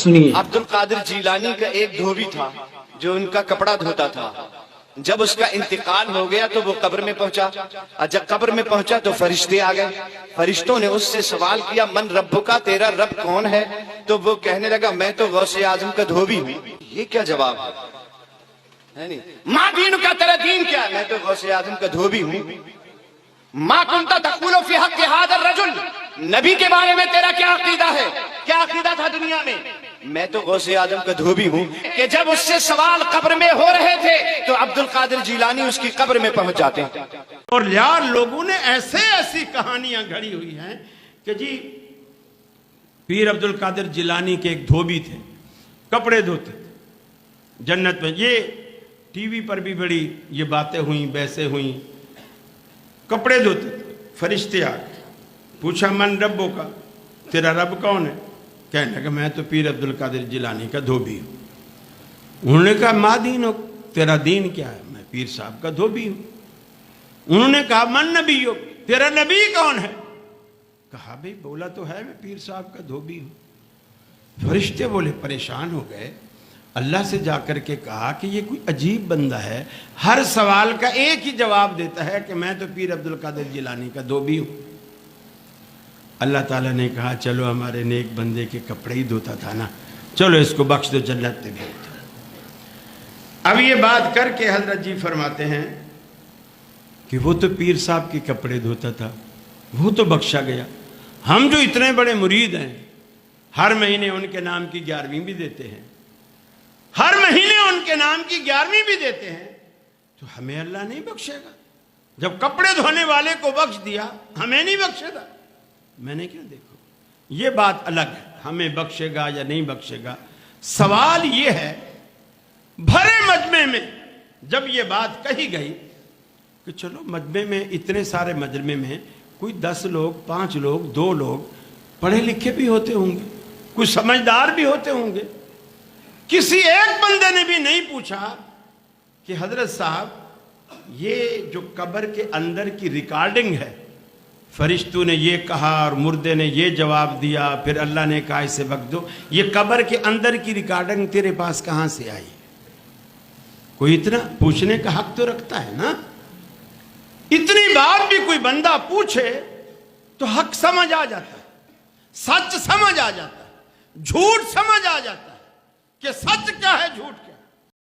سنیے۔ عبد القادر جیلانی کا ایک دھوبی تھا جو ان کا کپڑا دھوتا تھا۔ جب اس کا انتقال ہو گیا تو وہ قبر میں پہنچا، اور جب قبر میں پہنچا تو فرشتے آ گئے۔ فرشتوں نے اس سے سوال کیا من ربکا، تیرا رب کون ہے؟ تو وہ کہنے لگا میں تو غوث اعظم کا دھوبی ہوں۔ یہ کیا جواب ہے؟ ما دین کا، تیرا دین کیا ہے؟ میں تو غوث اعظم کا دھوبی ہوں۔ ما کنت تقول فی حق ھذا الرجل، نبی کے بارے میں تیرا کیا عقیدہ ہے؟ کیا عقیدہ تھا دنیا میں؟ میں تو غوث اعظم کا دھوبی ہوں۔ کہ جب اس سے سوال قبر میں ہو رہے تھے تو عبد القادر جیلانی اس کی قبر میں پہنچ جاتے ہیں۔ اور یار لوگوں نے ایسی کہانیاں گھڑی ہوئی ہیں کہ جی پیر عبد القادر جیلانی کے ایک دھوبی تھے، کپڑے دھوتے تھے جنت میں۔ یہ ٹی وی پر بھی بڑی یہ باتیں ہوئیں، بحثیں ہوئیں۔ کپڑے دھوتے تھے، فرشتے آ گئے، پوچھا من ربوں کا، تیرا رب کون ہے؟ کہنے لگا میں تو پیر عبد القادر جیلانی کا دھوبی ہوں۔ انہوں نے کہا ما دین ہو، تیرا دین کیا ہے؟ میں پیر صاحب کا دھوبی ہوں۔ انہوں نے کہا من نبی ہو، تیرا نبی کون ہے؟ کہا بھئی بولا تو ہے میں پیر صاحب کا دھوبی ہوں۔ فرشتے بولے پریشان ہو گئے، اللہ سے جا کر کے کہا کہ یہ کوئی عجیب بندہ ہے، ہر سوال کا ایک ہی جواب دیتا ہے کہ میں تو پیر عبد القادر جیلانی کا دھوبی ہوں۔ اللہ تعالیٰ نے کہا چلو ہمارے نیک بندے کے کپڑے ہی دھوتا تھا نا، چلو اس کو بخش دو، جنت میں بھیج دو۔ اب یہ بات کر کے حضرت جی فرماتے ہیں کہ وہ تو پیر صاحب کے کپڑے دھوتا تھا، وہ تو بخشا گیا، ہم جو اتنے بڑے مرید ہیں ہر مہینے ان کے نام کی 11ویں بھی دیتے ہیں، ہر مہینے ان کے نام کی 11ویں بھی دیتے ہیں، تو ہمیں اللہ نہیں بخشے گا؟ جب کپڑے دھونے والے کو بخش دیا ہمیں نہیں بخشے گا؟ میں نے کیا دیکھو یہ بات الگ ہے، ہمیں بخشے گا یا نہیں بخشے گا۔ سوال یہ ہے بھرے مجمع میں جب یہ بات کہی گئی کہ چلو مجمع میں اتنے سارے مجمع میں کوئی 10 لوگ 5 لوگ 2 لوگ پڑھے لکھے بھی ہوتے ہوں گے، کوئی سمجھدار بھی ہوتے ہوں گے، کسی ایک بندے نے بھی نہیں پوچھا کہ حضرت صاحب یہ جو قبر کے اندر کی ریکارڈنگ ہے، فرشتوں نے یہ کہا اور مردے نے یہ جواب دیا، پھر اللہ نے کہا اسے بخش دو، یہ قبر کے اندر کی ریکارڈنگ تیرے پاس کہاں سے آئی؟ کوئی اتنا پوچھنے کا حق تو رکھتا ہے نا۔ اتنی بات بھی کوئی بندہ پوچھے تو حق سمجھ آ جاتا ہے، سچ سمجھ آ جاتا ہے، جھوٹ سمجھ آ جاتا ہے کہ سچ کیا ہے جھوٹ کیا ہے۔